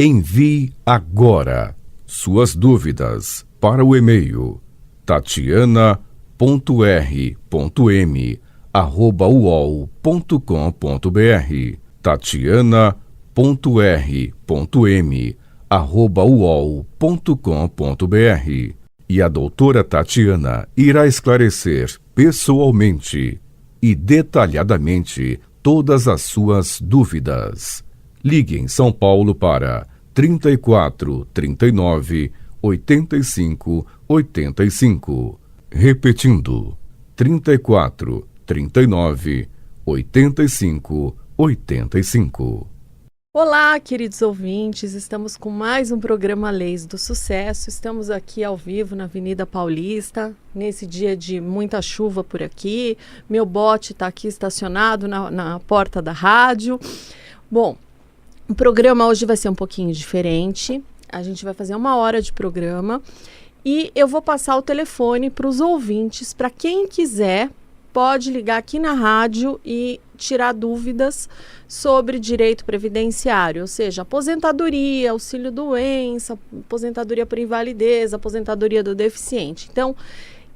Envie agora suas dúvidas para o e-mail tatiana.r.m@uol.com.br tatiana.r.m@uol.com.br e a doutora Tatiana irá esclarecer pessoalmente e detalhadamente todas as suas dúvidas. Ligue em São Paulo para 34 39 85 85. Repetindo, 34 39 85 85. Olá, queridos ouvintes, estamos com mais um programa Leis do Sucesso. Estamos aqui ao vivo na Avenida Paulista, nesse dia de muita chuva por aqui. Meu bote está aqui estacionado na porta da rádio. Bom, o programa hoje vai ser um pouquinho diferente. A gente vai fazer 1 hora de programa e eu vou passar o telefone para os ouvintes. Para quem quiser, pode ligar aqui na rádio e tirar dúvidas sobre direito previdenciário, ou seja, aposentadoria, auxílio-doença, aposentadoria por invalidez, aposentadoria do deficiente. Então,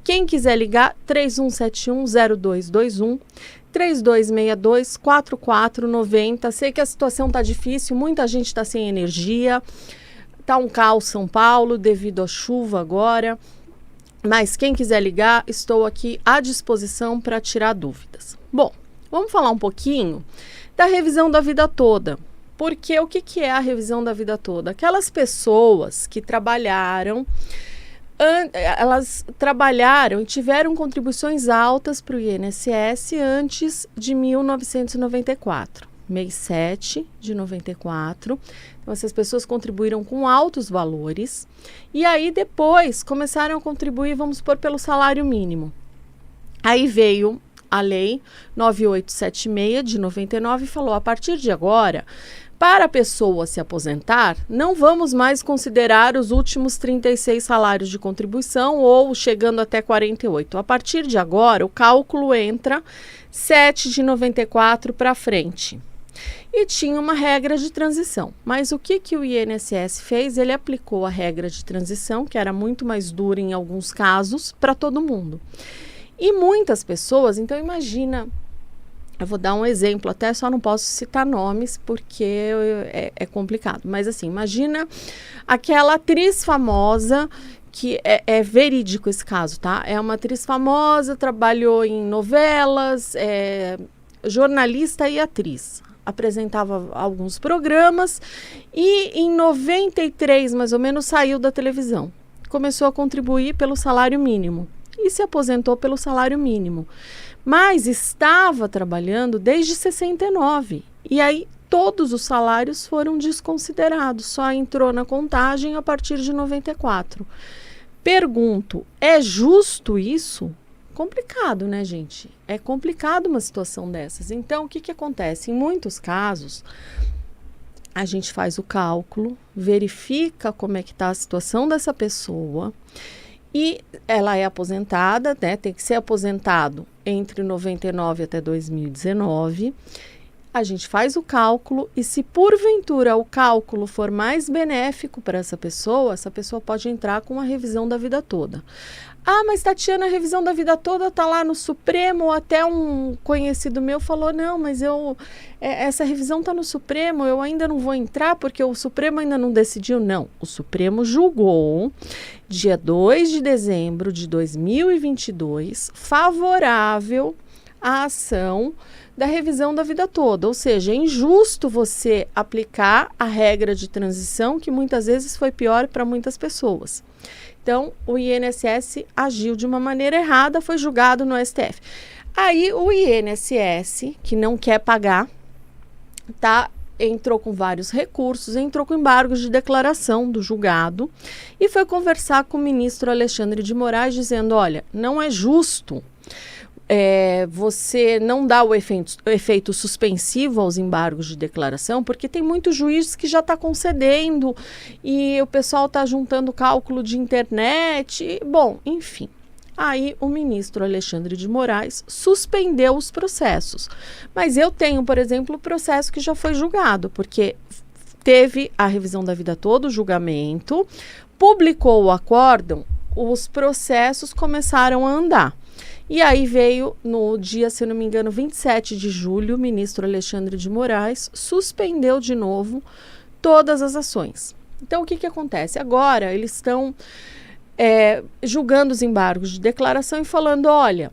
quem quiser ligar, 3171-0221, 3262-4490. Sei que a situação está difícil, muita gente está sem energia, está um caos São Paulo devido à chuva agora. Mas quem quiser ligar, estou aqui à disposição para tirar dúvidas. Bom, vamos falar um pouquinho da revisão da vida toda. Porque o que é a revisão da vida toda? Aquelas pessoas que trabalharam, elas trabalharam e tiveram contribuições altas para o INSS antes de 1994. Mês 7 de 94. Então, essas pessoas contribuíram com altos valores. E aí, depois, começaram a contribuir, vamos supor, pelo salário mínimo. Aí veio a Lei 9876 de 99 e falou, a partir de agora, para a pessoa se aposentar, não vamos mais considerar os últimos 36 salários de contribuição ou chegando até 48. A partir de agora, o cálculo entra 7 de 94 para frente. E tinha uma regra de transição. Mas o que o INSS fez? Ele aplicou a regra de transição, que era muito mais dura em alguns casos, para todo mundo. E muitas pessoas, então imagina, eu vou dar um exemplo, até só não posso citar nomes porque é complicado. Mas assim, imagina aquela atriz famosa, que é verídico esse caso, tá? É uma atriz famosa, trabalhou em novelas, jornalista e atriz. Apresentava alguns programas e em 93, mais ou menos, saiu da televisão. Começou a contribuir pelo salário mínimo e se aposentou pelo salário mínimo. Mas estava trabalhando desde 69. E aí todos os salários foram desconsiderados. Só entrou na contagem a partir de 94. Pergunto, é justo isso? Complicado, né, gente? É complicado uma situação dessas. Então, o que acontece? Em muitos casos, a gente faz o cálculo, verifica como é que está a situação dessa pessoa e ela é aposentada, né? Tem que ser aposentado entre 99 até 2019. A gente faz o cálculo e se porventura o cálculo for mais benéfico para essa pessoa pode entrar com a revisão da vida toda. Ah, mas Tatiana, a revisão da vida toda está lá no Supremo, até um conhecido meu falou, não, mas essa revisão está no Supremo, eu ainda não vou entrar porque o Supremo ainda não decidiu. Não, o Supremo julgou, dia 2 de dezembro de 2022, favorável à ação da revisão da vida toda, ou seja, é injusto você aplicar a regra de transição que muitas vezes foi pior para muitas pessoas. Então, o INSS agiu de uma maneira errada, foi julgado no STF. Aí, o INSS, que não quer pagar, entrou com vários recursos, entrou com embargos de declaração do julgado e foi conversar com o ministro Alexandre de Moraes, dizendo, olha, não é justo você não dá o efeito suspensivo aos embargos de declaração, porque tem muito juiz que já está concedendo e o pessoal está juntando cálculo de internet. Bom, enfim. Aí o ministro Alexandre de Moraes suspendeu os processos. Mas eu tenho, por exemplo, o processo que já foi julgado, porque teve a revisão da vida toda, o julgamento, publicou o acórdão, os processos começaram a andar. E aí veio, no dia, se eu não me engano, 27 de julho, o ministro Alexandre de Moraes suspendeu de novo todas as ações. Então, o que acontece? Agora, eles estão julgando os embargos de declaração e falando, olha,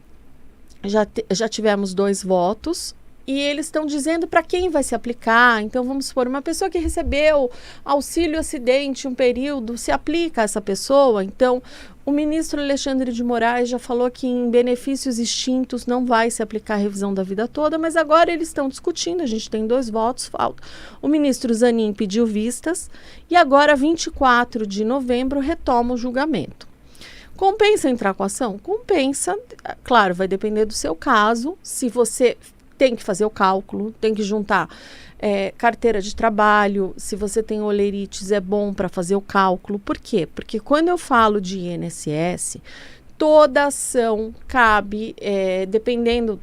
já tivemos 2 votos, e eles estão dizendo para quem vai se aplicar. Então, vamos supor, uma pessoa que recebeu auxílio acidente um período, se aplica a essa pessoa. Então, o ministro Alexandre de Moraes já falou que em benefícios extintos não vai se aplicar a revisão da vida toda, mas agora eles estão discutindo, a gente tem 2 votos, falta. O ministro Zanin pediu vistas e agora, 24 de novembro, retoma o julgamento. Compensa entrar com a ação? Compensa, claro, vai depender do seu caso, se você tem que fazer o cálculo, tem que juntar carteira de trabalho, se você tem olerites é bom para fazer o cálculo. Por quê? Porque quando eu falo de INSS, toda ação cabe, dependendo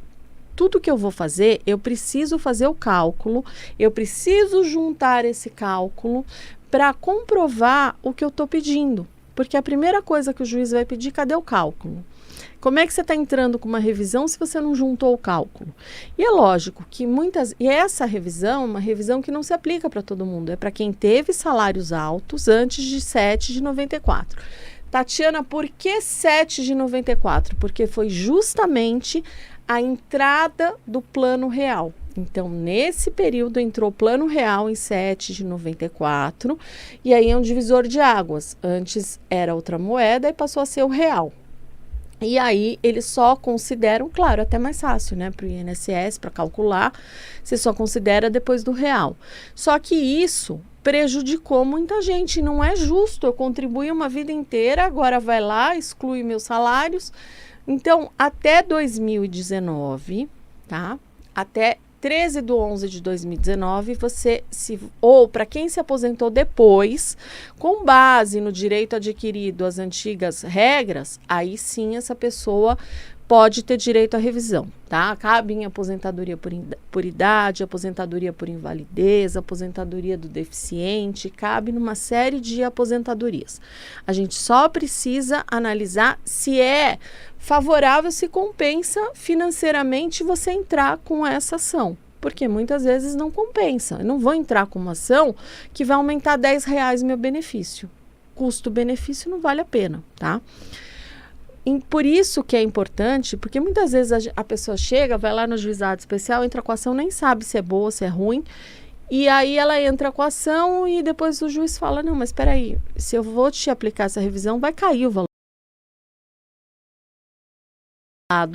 tudo que eu vou fazer, eu preciso fazer o cálculo, eu preciso juntar esse cálculo para comprovar o que eu estou pedindo. Porque a primeira coisa que o juiz vai pedir, cadê o cálculo? Como é que você está entrando com uma revisão se você não juntou o cálculo? E é lógico que e essa revisão é uma revisão que não se aplica para todo mundo, é para quem teve salários altos antes de 7 de 94. Tatiana, por que 7 de 94? Porque foi justamente a entrada do Plano Real. Então, nesse período, entrou o Plano Real em 7 de 94, e aí é um divisor de águas. Antes era outra moeda e passou a ser o real. E aí, eles só consideram, claro, até mais fácil, né, para o INSS, para calcular, você só considera depois do real. Só que isso prejudicou muita gente, não é justo, eu contribuí uma vida inteira, agora vai lá, exclui meus salários. Então, até 2019, tá, até 13/11/2019, ou para quem se aposentou depois, com base no direito adquirido, as antigas regras, aí sim essa pessoa pode ter direito à revisão, tá? Cabe em aposentadoria por idade, aposentadoria por invalidez, aposentadoria do deficiente, cabe numa série de aposentadorias. A gente só precisa analisar se é favorável, se compensa financeiramente você entrar com essa ação. Porque muitas vezes não compensa. Eu não vou entrar com uma ação que vai aumentar R$10 meu benefício. Custo-benefício não vale a pena, tá? E por isso que é importante, porque muitas vezes a pessoa chega, vai lá no juizado especial, entra com a ação, nem sabe se é boa, se é ruim, e aí ela entra com a ação e depois o juiz fala, não, mas espera aí, se eu vou te aplicar essa revisão, vai cair o valor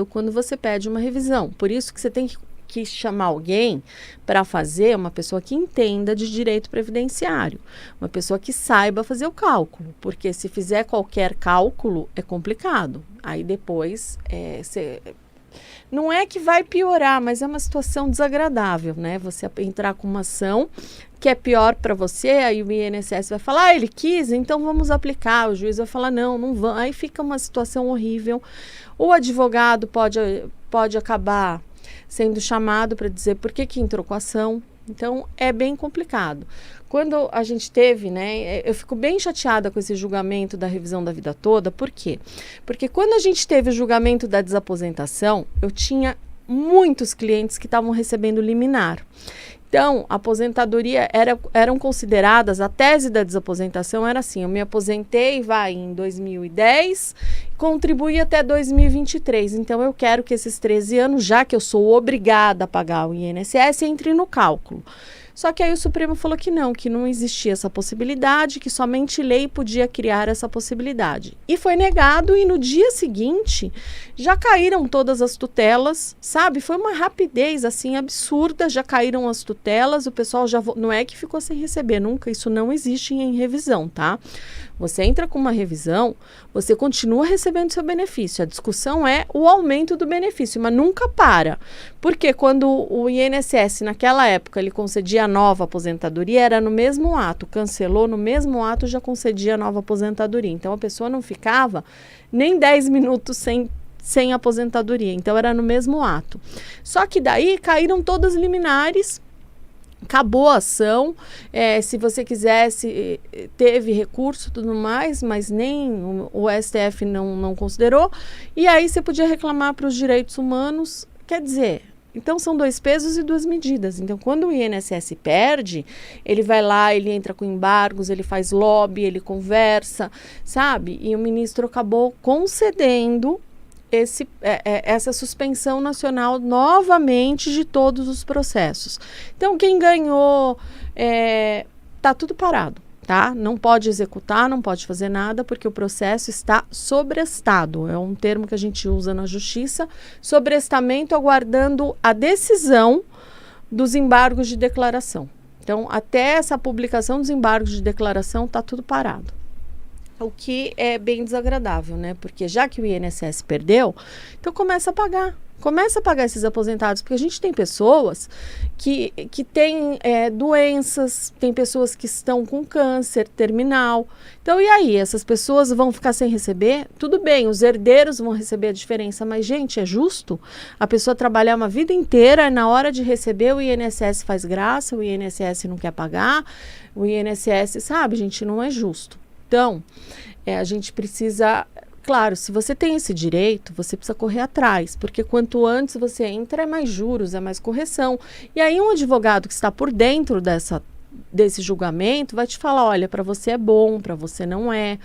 quando você pede uma revisão. Por isso que você tem que chamar alguém para fazer, uma pessoa que entenda de direito previdenciário, uma pessoa que saiba fazer o cálculo, porque se fizer qualquer cálculo é complicado. Aí depois não é que vai piorar, mas é uma situação desagradável, né? Você entrar com uma ação que é pior para você, aí o INSS vai falar, ele quis, então vamos aplicar. O juiz vai falar, não vamos. Aí fica uma situação horrível. O advogado pode acabar sendo chamado para dizer por que entrou com a ação. Então, é bem complicado. Quando a gente teve, né, eu fico bem chateada com esse julgamento da revisão da vida toda. Por quê? Porque quando a gente teve o julgamento da desaposentação, eu tinha muitos clientes que estavam recebendo liminar. Então, a aposentadoria eram consideradas, a tese da desaposentação era assim, eu me aposentei, em 2010, contribuí até 2023. Então, eu quero que esses 13 anos, já que eu sou obrigada a pagar o INSS, entre no cálculo. Só que aí o Supremo falou que não existia essa possibilidade, que somente lei podia criar essa possibilidade. E foi negado e no dia seguinte já caíram todas as tutelas, sabe? Foi uma rapidez assim absurda, já caíram as tutelas, o pessoal já não é que ficou sem receber nunca, isso não existe em revisão, tá? Você entra com uma revisão, você continua recebendo seu benefício. A discussão é o aumento do benefício, mas nunca para. Porque quando o INSS, naquela época, ele concedia a nova aposentadoria, era no mesmo ato. Cancelou, no mesmo ato já concedia a nova aposentadoria. Então, a pessoa não ficava nem 10 minutos sem aposentadoria. Então, era no mesmo ato. Só que daí caíram todas as liminares. Acabou a ação, se você quisesse, teve recurso e tudo mais, mas nem o STF não considerou, e aí você podia reclamar para os direitos humanos, quer dizer, então são 2 pesos e 2 medidas. Então, quando o INSS perde, ele vai lá, ele entra com embargos, ele faz lobby, ele conversa, sabe? E o ministro acabou concedendo essa suspensão nacional novamente de todos os processos. Então, quem ganhou, tá tudo parado, tá? Não pode executar, não pode fazer nada, porque o processo está sobrestado. É um termo que a gente usa na justiça, sobrestamento, aguardando a decisão dos embargos de declaração. Então, até essa publicação dos embargos de declaração, tá tudo parado. O que é bem desagradável, né? Porque já que o INSS perdeu, então começa a pagar esses aposentados, porque a gente tem pessoas que têm doenças, tem pessoas que estão com câncer terminal. Então, e aí? Essas pessoas vão ficar sem receber? Tudo bem, os herdeiros vão receber a diferença, mas, gente, é justo a pessoa trabalhar uma vida inteira, na hora de receber o INSS faz graça, o INSS não quer pagar, o INSS, sabe, gente, não é justo. Então, a gente precisa, claro, se você tem esse direito, você precisa correr atrás, porque quanto antes você entra, é mais juros, é mais correção. E aí um advogado que está por dentro desse julgamento vai te falar, olha, para você é bom, para você não é.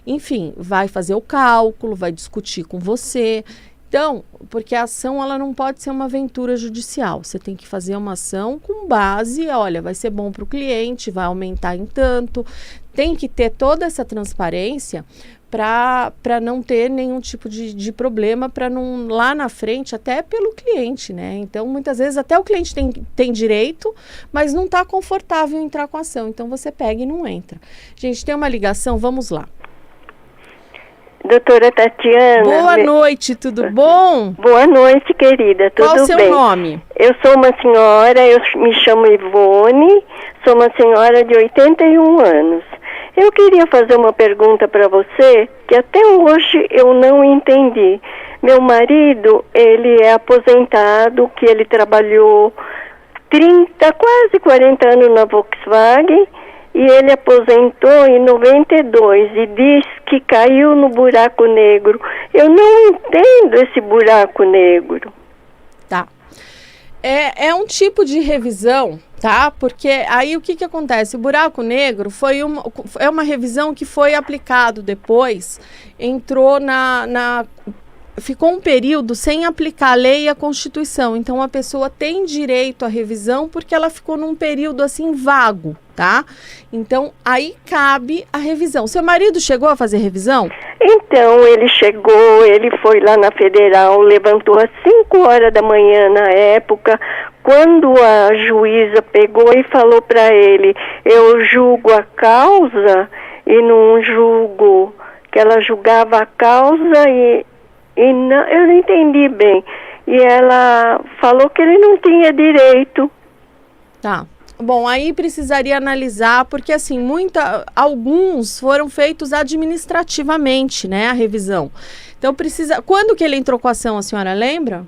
Enfim, vai fazer o cálculo, vai discutir com você. Então, porque a ação ela não pode ser uma aventura judicial. Você tem que fazer uma ação com base, olha, vai ser bom para o cliente, vai aumentar em tanto. Tem que ter toda essa transparência para não ter nenhum tipo de problema, para não, lá na frente, até pelo cliente, né? Então, muitas vezes, até o cliente tem direito, mas não está confortável em entrar com a ação. Então, você pega e não entra. Gente, tem uma ligação, vamos lá. Doutora Tatiana. Boa noite, tudo bom? Boa noite, querida, tudo bem? Qual o seu nome? Eu sou uma senhora, eu me chamo Ivone, sou uma senhora de 81 anos. Eu queria fazer uma pergunta para você, que até hoje eu não entendi. Meu marido, ele é aposentado, que ele trabalhou 30, quase 40 anos na Volkswagen, e ele aposentou em 92 e diz que caiu no buraco negro. Eu não entendo esse buraco negro. Tá. É um tipo de revisão, tá? Porque aí o que acontece? O buraco negro é uma revisão que foi aplicado depois, entrou ficou um período sem aplicar a lei e a Constituição. Então, a pessoa tem direito à revisão porque ela ficou num período assim vago, tá? Então, aí cabe a revisão. Seu marido chegou a fazer revisão? Então, ele chegou, ele foi lá na Federal, levantou às 5 horas da manhã na época, quando a juíza pegou e falou para ele, eu julgo a causa e não julgo, que ela julgava a causa e não, eu não entendi bem. E ela falou que ele não tinha direito. Tá. Bom, aí precisaria analisar, porque assim, alguns foram feitos administrativamente, né, a revisão. Então quando que ele entrou com a ação, a senhora lembra?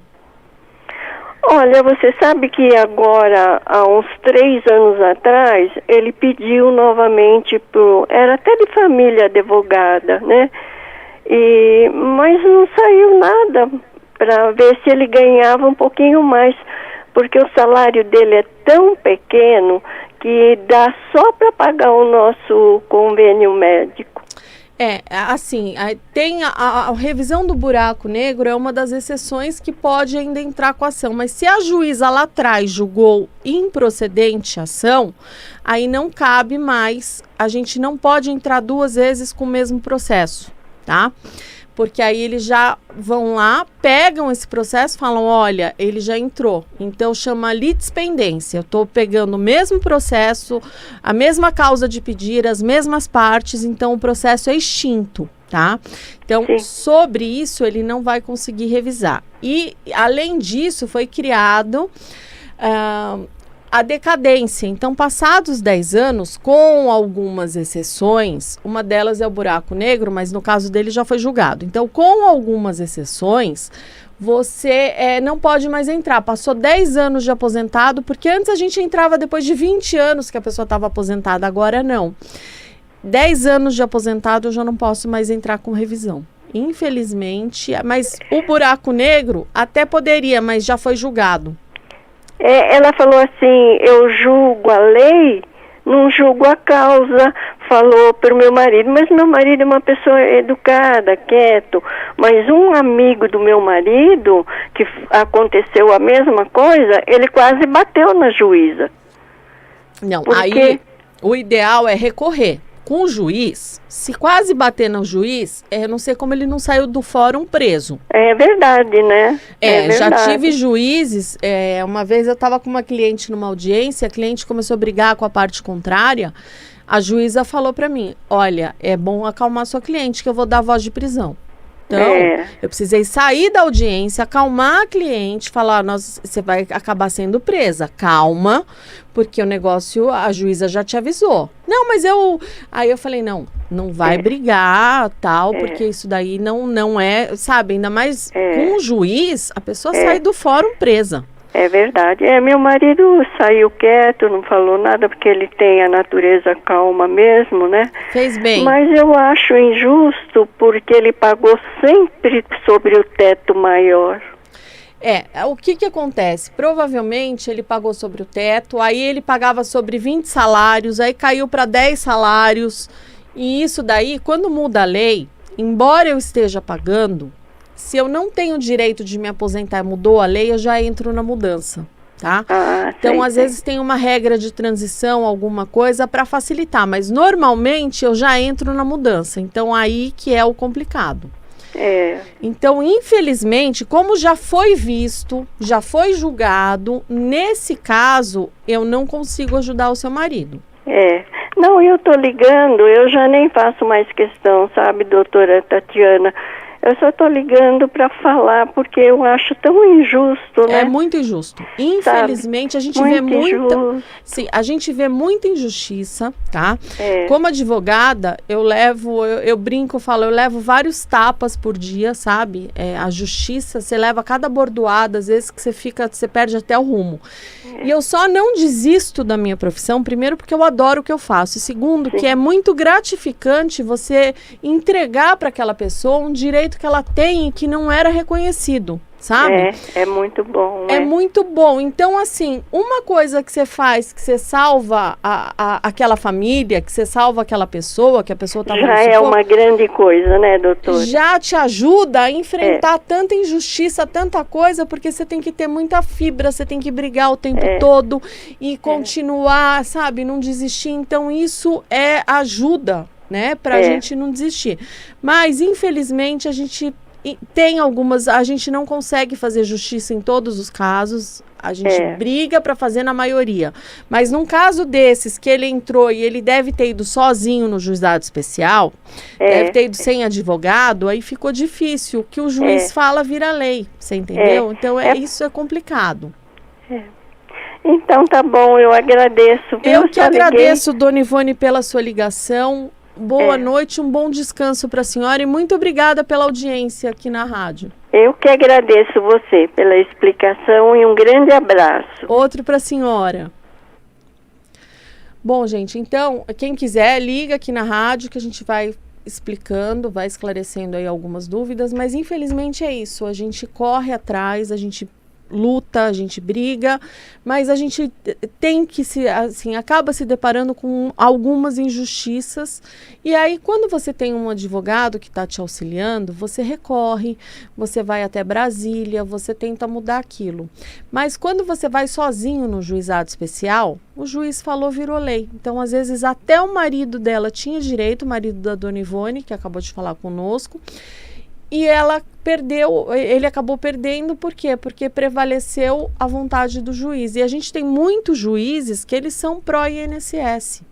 Olha, você sabe que agora, há uns 3 anos atrás, ele pediu novamente era até de família advogada, né? Mas não saiu nada para ver se ele ganhava um pouquinho mais, porque o salário dele é tão pequeno que dá só para pagar o nosso convênio médico. Assim, tem a revisão do buraco negro é uma das exceções que pode ainda entrar com a ação, mas se a juíza lá atrás julgou improcedente a ação, aí não cabe mais, a gente não pode entrar 2 vezes com o mesmo processo. Tá? Porque aí eles já vão lá, pegam esse processo e falam, olha, ele já entrou, então chama litispendência, eu estou pegando o mesmo processo, a mesma causa de pedir, as mesmas partes, então o processo é extinto, tá? Então, sim, sobre isso ele não vai conseguir revisar. E, além disso, foi criado a decadência. Então, passados 10 anos, com algumas exceções, uma delas é o buraco negro, mas no caso dele já foi julgado. Então, com algumas exceções, você não pode mais entrar. Passou 10 anos de aposentado, porque antes a gente entrava depois de 20 anos que a pessoa estava aposentada, agora não. 10 anos de aposentado eu já não posso mais entrar com revisão. Infelizmente, mas o buraco negro até poderia, mas já foi julgado. Ela falou assim, eu julgo a lei, não julgo a causa, falou para o meu marido, mas meu marido é uma pessoa educada, quieto, mas um amigo do meu marido, que aconteceu a mesma coisa, ele quase bateu na juíza. Não, Porque... aí o ideal é recorrer. Com o juiz, se quase bater no juiz, eu não sei como ele não saiu do fórum preso. É verdade, né? Já verdade. tive juízes, uma vez eu estava com uma cliente numa audiência, a cliente começou a brigar com a parte contrária, a juíza falou para mim, olha, é bom acalmar sua cliente que eu vou dar voz de prisão. Então, eu precisei sair da audiência, acalmar a cliente, falar, você vai acabar sendo presa. Calma, porque o negócio, a juíza já te avisou. Não, mas Aí eu falei, não vai brigar, tal, porque isso daí não é, sabe, ainda mais com o juiz, a pessoa sai do fórum presa. É verdade. Meu marido saiu quieto, não falou nada, porque ele tem a natureza calma mesmo, né? Fez bem. Mas eu acho injusto, porque ele pagou sempre sobre o teto maior. O que acontece? Provavelmente ele pagou sobre o teto, aí ele pagava sobre 20 salários, aí caiu para 10 salários, e isso daí, quando muda a lei, embora eu esteja pagando, se eu não tenho direito de me aposentar e mudou a lei, eu já entro na mudança, tá? Então, às vezes tem uma regra de transição, alguma coisa para facilitar, mas normalmente eu já entro na mudança. Então, aí que é o complicado. Então, infelizmente, como já foi visto, já foi julgado, nesse caso, eu não consigo ajudar o seu marido. Não, eu tô ligando, eu já nem faço mais questão, sabe, doutora Tatiana? Eu só tô ligando para falar, porque eu acho tão injusto, né? É muito injusto. Infelizmente, a gente vê muita... Sim, a gente vê muita injustiça, tá? Como advogada, eu brinco, eu levo vários tapas por dia, sabe? A justiça, você leva cada bordoada, às vezes que você perde até o rumo. E eu só não desisto da minha profissão, primeiro porque eu adoro o que eu faço, e segundo, que é muito gratificante você entregar para aquela pessoa um direito que ela tem e que não era reconhecido, sabe? É muito bom. É muito bom. Então, assim, uma coisa que você faz, que você salva aquela família, que você salva aquela pessoa, que a pessoa está... Já é uma grande coisa, né, doutor? Já te ajuda a enfrentar tanta injustiça, tanta coisa, porque você tem que ter muita fibra, você tem que brigar o tempo todo e continuar, sabe, não desistir. Então, isso ajuda, né, pra gente não desistir. Mas, infelizmente, a gente não consegue fazer justiça em todos os casos, a gente briga para fazer na maioria. Mas num caso desses, que ele entrou e ele deve ter ido sozinho no juizado especial, deve ter ido sem advogado, aí ficou difícil. O que o juiz fala vira lei, você entendeu? Então, isso é complicado. Então, tá bom, eu agradeço. Eu que agradeço, dona Ivone, pela sua ligação. Boa noite, um bom descanso para a senhora e muito obrigada pela audiência aqui na rádio. Eu que agradeço você pela explicação e um grande abraço. Outro para a senhora. Bom, gente, então, quem quiser, liga aqui na rádio que a gente vai explicando, vai esclarecendo aí algumas dúvidas, mas infelizmente é isso, a gente corre atrás, a gente luta, a gente briga, mas a gente tem que acaba se deparando com algumas injustiças, e aí quando você tem um advogado que está te auxiliando, você recorre, você vai até Brasília, você tenta mudar aquilo. Mas quando você vai sozinho no juizado especial, o juiz falou, virou lei. Então, às vezes, até o marido dela tinha direito, o marido da dona Ivone, que acabou de falar conosco, e ele acabou perdendo, por quê? Porque prevaleceu a vontade do juiz. E a gente tem muitos juízes que eles são pró-INSS,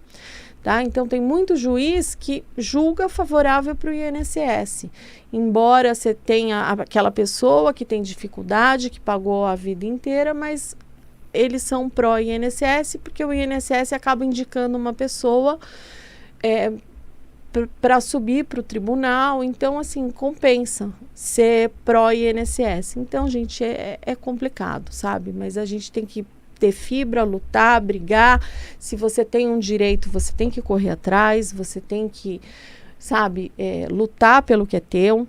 tá? Então, tem muito juiz que julga favorável para o INSS. Embora você tenha aquela pessoa que tem dificuldade, que pagou a vida inteira, mas eles são pró-INSS, porque o INSS acaba indicando uma pessoa para subir para o tribunal, então assim, compensa ser pró-INSS. Então, gente, é complicado, sabe? Mas a gente tem que ter fibra, lutar, brigar. Se você tem um direito, você tem que correr atrás, você tem que, sabe, lutar pelo que é teu.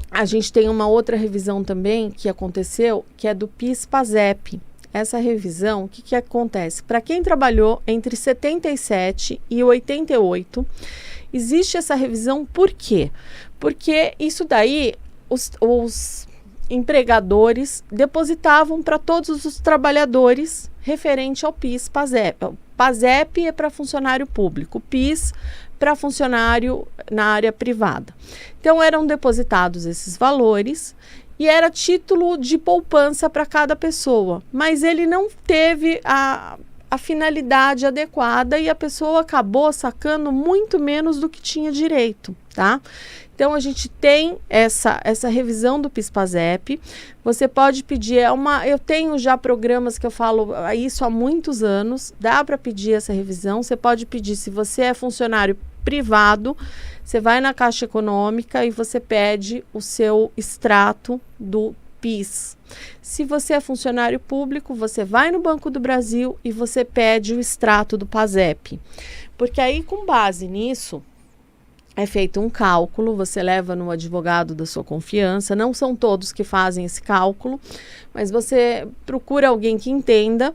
A gente tem uma outra revisão também que aconteceu, que é do PIS/PASEP. Essa revisão, o que acontece? Para quem trabalhou entre 77 e 88, existe essa revisão por quê? Porque isso daí, os empregadores depositavam para todos os trabalhadores referente ao PIS/PASEP. O PASEP é para funcionário público, o PIS para funcionário na área privada. Então, eram depositados esses valores e era título de poupança para cada pessoa, mas ele não teve a finalidade adequada e a pessoa acabou sacando muito menos do que tinha direito, tá? Então, a gente tem essa revisão do PIS/PASEP. Você pode pedir, eu tenho já programas que eu falo isso há muitos anos, dá para pedir essa revisão. Você pode pedir, se você é funcionário privado, você vai na Caixa Econômica e você pede o seu extrato do PIS. Se você é funcionário público, você vai no Banco do Brasil e você pede o extrato do PASEP. Porque aí, com base nisso, é feito um cálculo, você leva no advogado da sua confiança. Não são todos que fazem esse cálculo, mas você procura alguém que entenda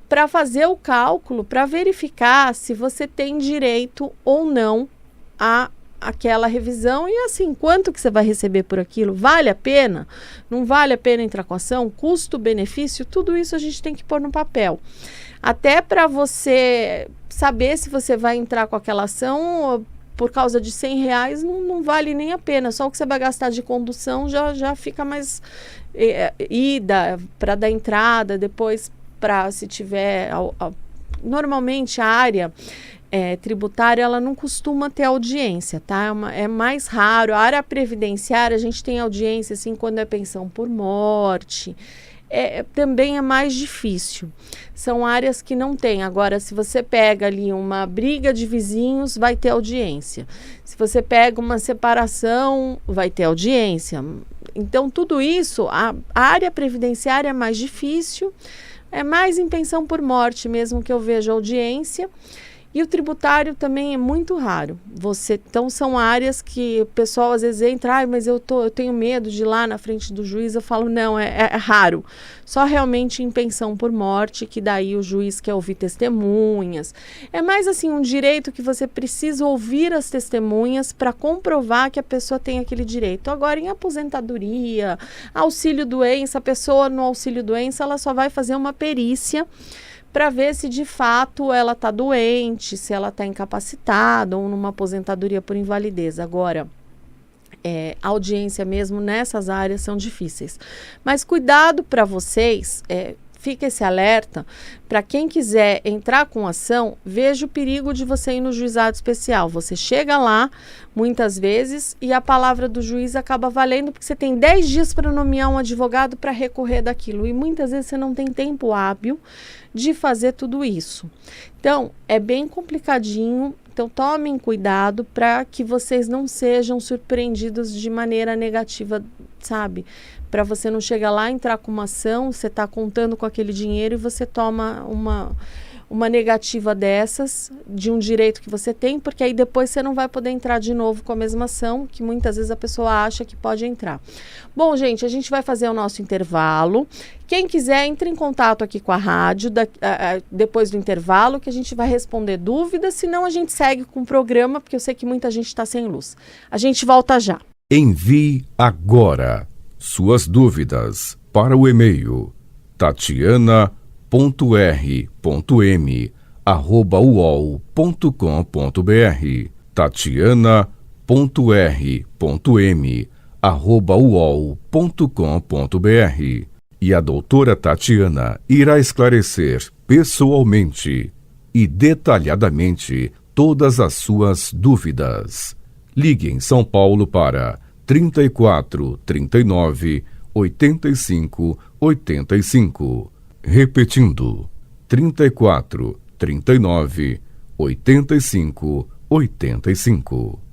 para fazer o cálculo, para verificar se você tem direito ou não a aquela revisão e assim, quanto que você vai receber por aquilo? Vale a pena? Não vale a pena entrar com ação? Custo-benefício? Tudo isso a gente tem que pôr no papel. Até para você saber se você vai entrar com aquela ação por causa de R$100, não vale nem a pena. Só o que você vai gastar de condução já fica mais ida para dar entrada, depois para se tiver... normalmente a área tributária, ela não costuma ter audiência, tá? É mais raro. A área previdenciária, a gente tem audiência, assim, quando é pensão por morte. Também é mais difícil. São áreas que não tem. Agora, se você pega ali uma briga de vizinhos, vai ter audiência. Se você pega uma separação, vai ter audiência. Então, tudo isso, a área previdenciária é mais difícil. É mais em pensão por morte mesmo que eu vejo audiência. E o tributário também é muito raro. Então, são áreas que o pessoal às vezes entra, mas eu tenho medo de ir lá na frente do juiz. Eu falo, não, é raro. Só realmente em pensão por morte, que daí o juiz quer ouvir testemunhas. É mais assim, um direito que você precisa ouvir as testemunhas para comprovar que a pessoa tem aquele direito. Agora, em aposentadoria, auxílio-doença, a pessoa no auxílio-doença, ela só vai fazer uma perícia para ver se de fato ela está doente, se ela está incapacitada ou numa aposentadoria por invalidez. Agora, a audiência mesmo nessas áreas são difíceis. Mas cuidado para vocês, fica esse alerta, para quem quiser entrar com ação, veja o perigo de você ir no juizado especial. Você chega lá, muitas vezes, e a palavra do juiz acaba valendo, porque você tem 10 dias para nomear um advogado para recorrer daquilo. E muitas vezes você não tem tempo hábil de fazer tudo isso. Então, é bem complicadinho. Então, tomem cuidado para que vocês não sejam surpreendidos de maneira negativa, sabe? Para você não chegar lá, entrar com uma ação, você está contando com aquele dinheiro e você toma uma negativa dessas, de um direito que você tem, porque aí depois você não vai poder entrar de novo com a mesma ação, que muitas vezes a pessoa acha que pode entrar. Bom, gente, a gente vai fazer o nosso intervalo. Quem quiser, entre em contato aqui com a rádio depois do intervalo, que a gente vai responder dúvidas, senão a gente segue com o programa, porque eu sei que muita gente está sem luz. A gente volta já. Envie agora suas dúvidas para o e-mail tatiana.r.m@uol.com.br tatiana.r.m@uol.com.br. E a doutora Tatiana irá esclarecer pessoalmente e detalhadamente todas as suas dúvidas. Ligue em São Paulo para 34 39 85 85. Repetindo, 34 39 85 85.